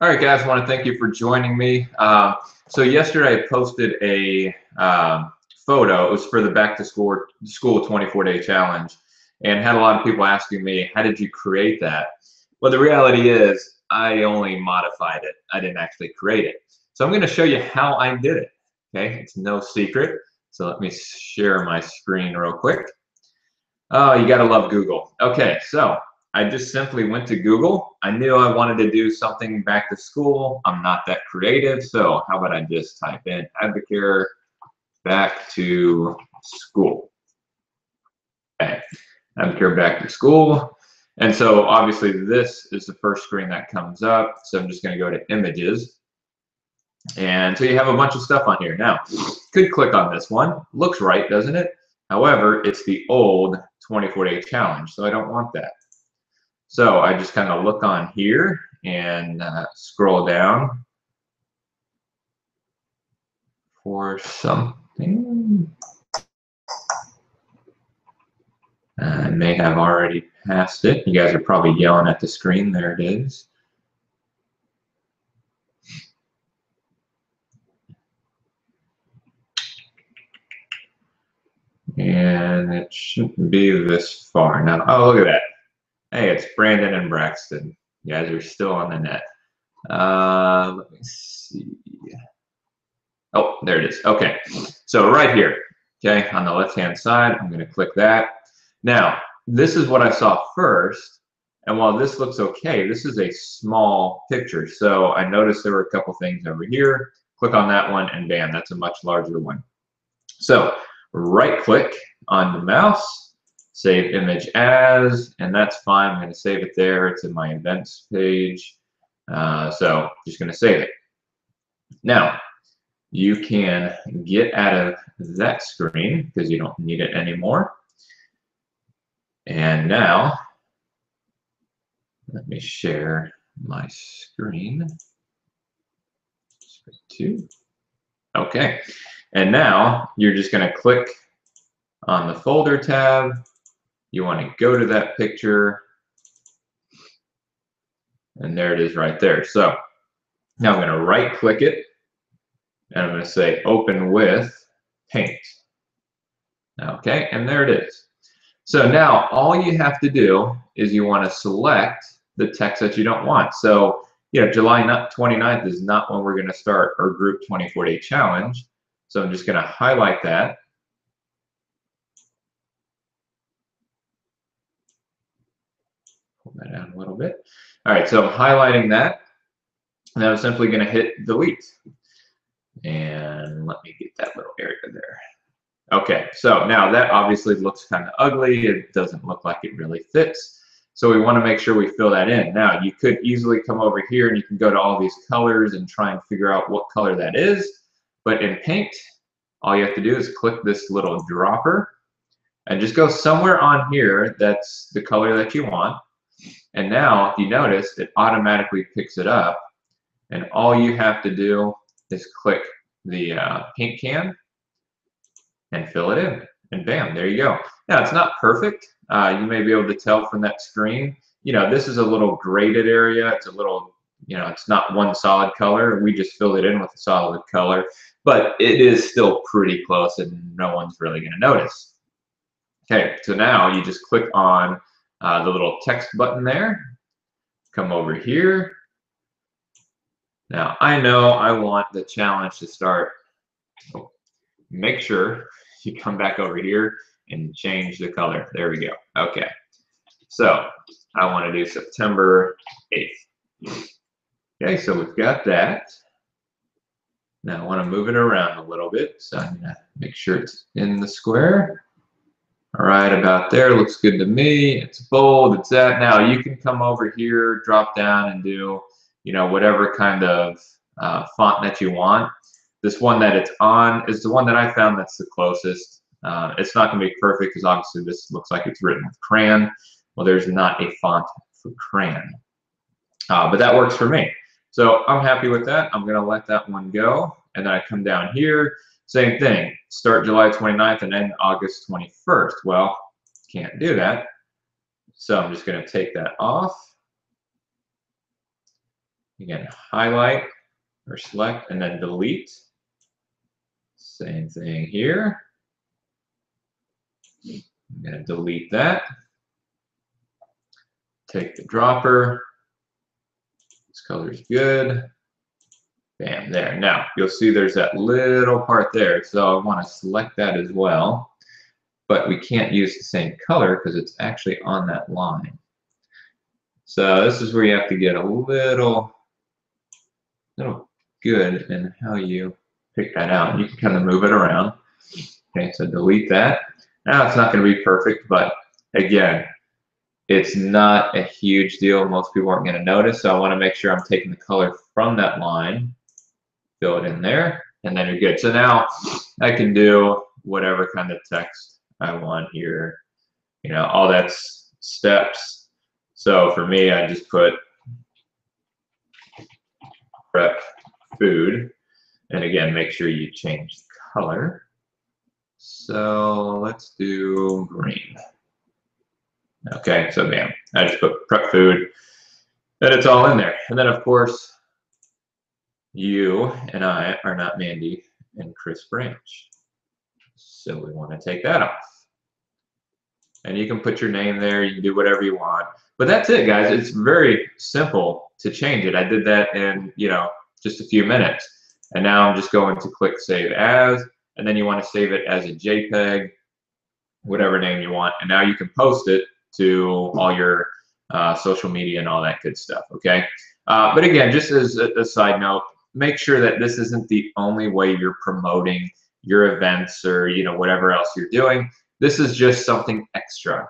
All right, guys, I want to thank you for joining me. So yesterday I posted a photo. It was for the Back to School 24-day challenge, and had a lot of people asking me, how did you create that? Well, the reality is I only modified it. I didn't actually create it. So I'm going to show you how I did it. Okay, it's no secret. So let me share my screen real quick. Oh, you gotta love Google. Okay, so I just simply went to Google. I knew I wanted to do something back to school. I'm not that creative, so how about I just type in Advocare back to school. Okay, Advocare back to school. And so obviously this is the first screen that comes up. So I'm just gonna go to images. And so you have a bunch of stuff on here. Now, could click on this one. Looks right, doesn't it? However, it's the old 24-day challenge, so I don't want that. So I just kind of look on here and scroll down for something. I may have already passed it. You guys are probably yelling at the screen. There it is. And it shouldn't be this far now. Oh, look at that. Hey, it's Brandon and Braxton. You guys are still on the net. Let me see. Oh, there it is. Okay, so right here, okay, on the left-hand side, I'm going to click that. Now, this is what I saw first, and while this looks okay, this is a small picture. So I noticed there were a couple things over here. Click on that one, and bam, that's a much larger one. So right-click on the mouse, save image as, and that's fine. I'm going to save it there. It's in my events page. So just going to save it. Now, you can get out of that screen because you don't need it anymore. And now, let me share my screen. Okay, and now you're just going to click on the folder tab. You want to go to that picture, and there it is right there. So now I'm going to right click it, and I'm going to say open with Paint. Okay, and there it is. So now all you have to do is you want to select the text that you don't want. So July 29th is not when we're going to start our group 24-day challenge. So I'm just going to highlight that. Pull that down a little bit. All right, so I'm highlighting that. And I'm simply going to hit delete. And let me get that little area there. Okay, so now that obviously looks kind of ugly. It doesn't look like it really fits. So we want to make sure we fill that in. Now, you could easily come over here and you can go to all these colors and try and figure out what color that is. But in Paint, all you have to do is click this little dropper and just go somewhere on here that's the color that you want. And now, if you notice, it automatically picks it up. And all you have to do is click the paint can and fill it in, and bam, there you go. Now, it's not perfect. You may be able to tell from that screen. This is a little graded area. It's a little, it's not one solid color. We just filled it in with a solid color, but it is still pretty close, and no one's really going to notice. Okay, so now you just click on the little text button there. Come over here. Now, I know I want the challenge to start. Oh, make sure you come back over here and change the color. There we go. Okay. So I want to do September 8th. Okay, so we've got that. Now I want to move it around a little bit. So I'm going to make sure it's in the square. All right, about there. Looks good to me. It's bold. It's that. Now you can come over here, drop down, and do whatever kind of font that you want. This one that it's on is the one that I found that's the closest. It's not going to be perfect because obviously this looks like it's written with crayon. Well, there's not a font for crayon, but that works for me. So I'm happy with that. I'm going to let that one go. And then I come down here, same thing. Start July 29th and end August 21st. Well, can't do that. So I'm just going to take that off. Again, highlight or select and then delete. Same thing here. I'm going to delete that. Take the dropper. This color is good. Bam, there. Now, you'll see there's that little part there, so I want to select that as well. But we can't use the same color because it's actually on that line. So this is where you have to get a little good in how you pick that out. You can kind of move it around. Okay, so delete that. Now it's not going to be perfect, but again, it's not a huge deal. Most people aren't going to notice, so I want to make sure I'm taking the color from that line, fill it in there, and then you're good. So now I can do whatever kind of text I want here. You know, all that's steps. So for me, I just put prep food, and again, make sure you change the color. So let's do green. Okay, so bam, I just put prep food, and it's all in there. And then of course, you and I are not Mandy and Chris Branch. So we want to take that off. And you can put your name there, you can do whatever you want. But that's it, guys. It's very simple to change it. I did that in, you know, just a few minutes. And now I'm just going to click Save As, and then you want to save it as a JPEG, whatever name you want. And now you can post it to all your social media and all that good stuff, okay? But again, just as a side note, make sure that this isn't the only way you're promoting your events or, you know, whatever else you're doing. This is just something extra.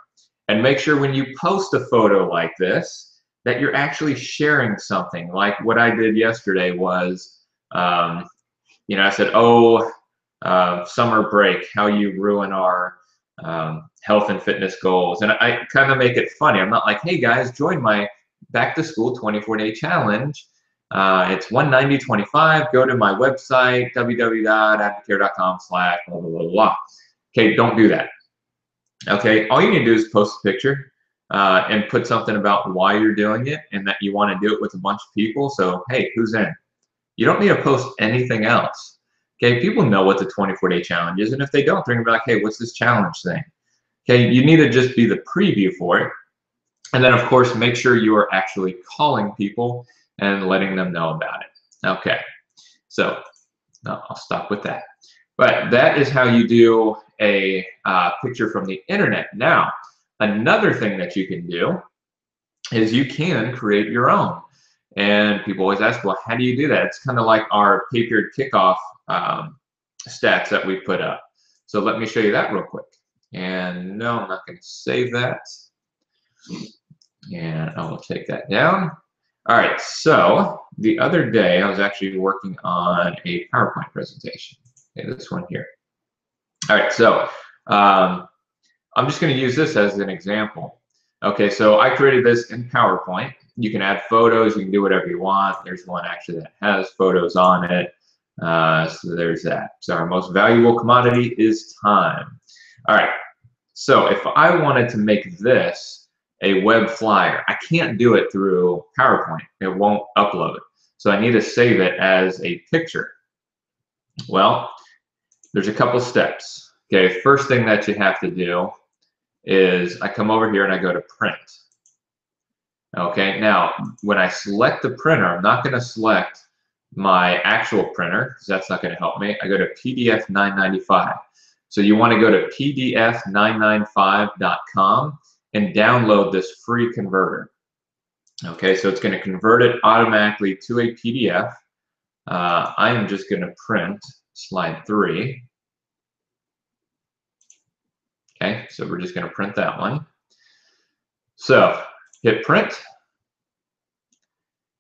And make sure when you post a photo like this that you're actually sharing something. Like what I did yesterday was, you know, I said, oh, summer break, how you ruin our health and fitness goals. And I kind of make it funny. I'm not like, hey guys, join my back to school 24-day challenge. It's $190.25. Go to my website, www.advocare.com/blah, blah, blah, blah. Okay, don't do that. Okay, all you need to do is post a picture and put something about why you're doing it and that you want to do it with a bunch of people. So, hey, who's in? You don't need to post anything else. Okay, people know what the 24-day challenge is, and if they don't, they're going to be like, hey, what's this challenge thing? Okay, you need to just be the preview for it. And then, of course, make sure you are actually calling people and letting them know about it. Okay, so I'll stop with that. But that is how you do a picture from the internet. Now, another thing that you can do is you can create your own. And people always ask, well, how do you do that? It's kind of like our pay period kickoff stats that we put up. So let me show you that real quick. And no, I'm not going to save that. And I will take that down. All right, so the other day I was actually working on a PowerPoint presentation. Okay, this one here. All right, so I'm just going to use this as an example. Okay, so I created this in PowerPoint. You can add photos, you can do whatever you want. There's one actually that has photos on it. So there's that. So our most valuable commodity is time. All right, so if I wanted to make this a web flyer, I can't do it through PowerPoint. It won't upload. So I need to save it as a picture. Well, there's a couple steps. Okay, first thing that you have to do is I come over here and I go to print. Okay, now when I select the printer, I'm not going to select my actual printer because that's not going to help me. I go to PDF 995. So you want to go to pdf995.com and download this free converter. Okay, so it's going to convert it automatically to a PDF. I am just going to print slide 3. Okay, so we're just going to print that one. So hit print,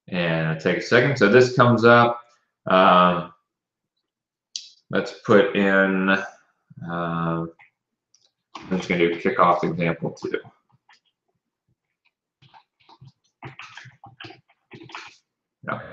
and it'll take a second. So this comes up. Let's put in, I'm just going to do kickoff example 2. Okay.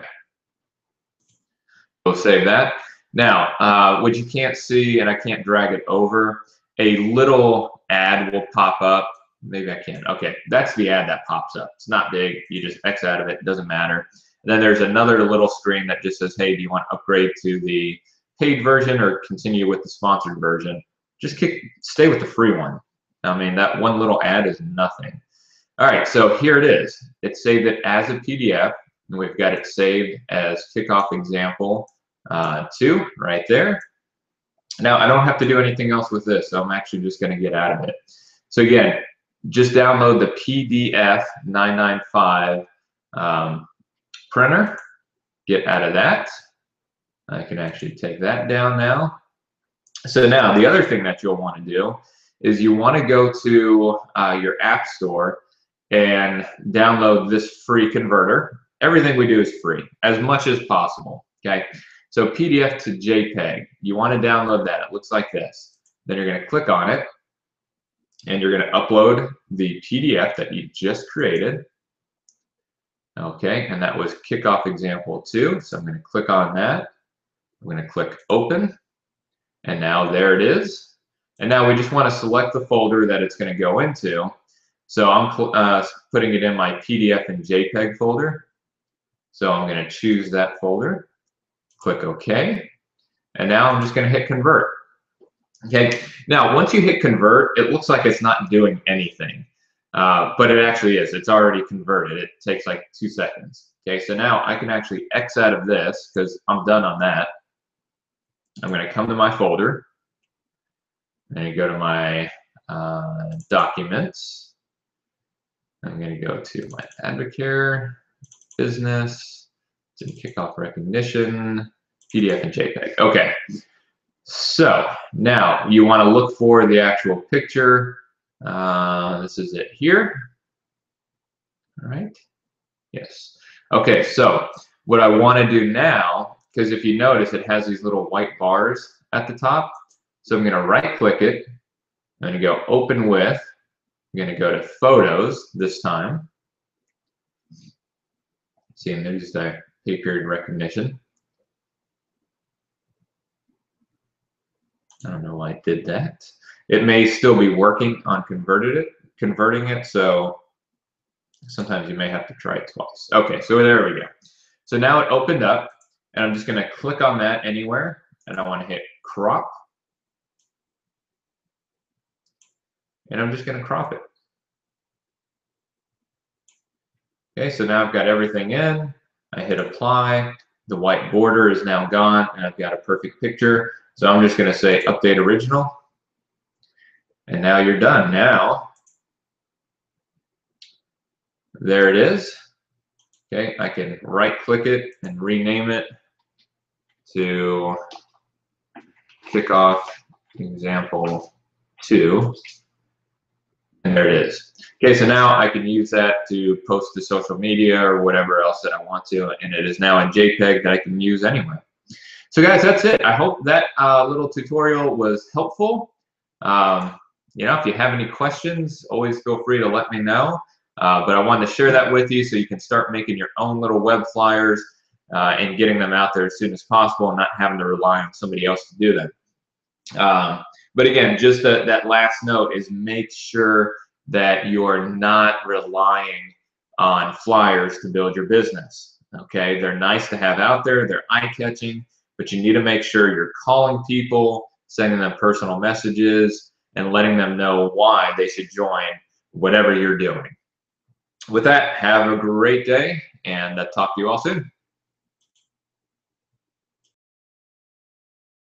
We'll save that. Now, what you can't see, and I can't drag it over, a little ad will pop up. Maybe I can. Okay, that's the ad that pops up. It's not big. You just X out of it. It doesn't matter. And then there's another little screen that just says, hey, do you want to upgrade to the paid version or continue with the sponsored version? Just stay with the free one. I mean, that one little ad is nothing. All right, so here it is. It's saved it as a PDF, and we've got it saved as Kickoff Example 2 right there. Now, I don't have to do anything else with this, so I'm actually just going to get out of it. So again, just download the PDF 995 printer, get out of that. I can actually take that down now. So now, the other thing that you'll want to do is you want to go to your App Store and download this free converter. Everything we do is free, as much as possible, okay? So PDF to JPEG, you want to download that. It looks like this. Then you're going to click on it, and you're going to upload the PDF that you just created. Okay, and that was Kickoff Example 2. So I'm going to click on that. I'm going to click Open, and now there it is. And now we just want to select the folder that it's going to go into. So I'm putting it in my PDF and JPEG folder. So I'm going to choose that folder, click OK, and now I'm just going to hit Convert. Okay, now once you hit Convert, it looks like it's not doing anything, but it actually is. It's already converted. It takes like 2 seconds. Okay, so now I can actually X out of this because I'm done on that. I'm going to come to my folder and go to my documents. I'm going to go to my Advocare, Business, to Kickoff Recognition, PDF and JPEG. Okay, so now you want to look for the actual picture. This is it here. All right, yes. Okay, so what I want to do now, because if you notice, it has these little white bars at the top. So I'm going to right click it. I'm going to go Open With. I'm going to go to Photos this time. See, and there's the pay period recognition. I don't know why I did that. It may still be working on converting it, so sometimes you may have to try it twice. Okay, so there we go. So now it opened up, and I'm just going to click on that anywhere, and I want to hit Crop. And I'm just going to crop it. Okay, so now I've got everything in. I hit Apply. The white border is now gone, and I've got a perfect picture. So I'm just going to say Update Original. And now you're done. Now, there it is. Okay, I can right-click it and rename it to Kickoff Example 2. And there it is. Okay, so now I can use that to post to social media or whatever else that I want to, and it is now in JPEG that I can use anywhere. So guys, that's it. I hope that little tutorial was helpful. You know, if you have any questions, always feel free to let me know. But I wanted to share that with you so you can start making your own little web flyers and getting them out there as soon as possible and not having to rely on somebody else to do them. But again, just that last note is make sure that you're not relying on flyers to build your business. Okay, they're nice to have out there, they're eye-catching, but you need to make sure you're calling people, sending them personal messages, and letting them know why they should join whatever you're doing. With that, have a great day, and talk to you all soon.